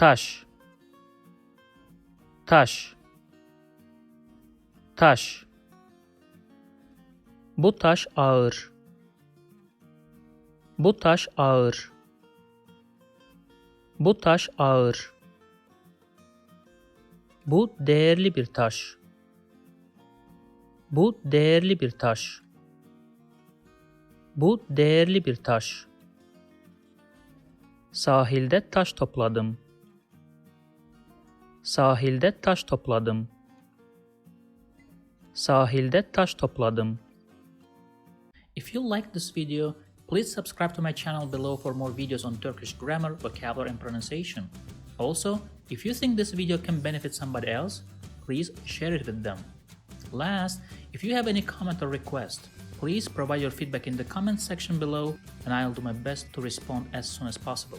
taş, taş, taş. Bu taş ağır. Bu taş ağır. Bu taş ağır. Bu değerli bir taş. Bu değerli bir taş. Bu değerli bir taş. Sahilde taş topladım. Sahilde taş topladım. Sahilde taş topladım. If you like this video, please subscribe to my channel below for more videos on Turkish grammar, vocabulary and pronunciation. Also, if you think this video can benefit somebody else, please share it with them. Last, if you have any comment or request, please provide your feedback in the comment section below and I'll do my best to respond as soon as possible.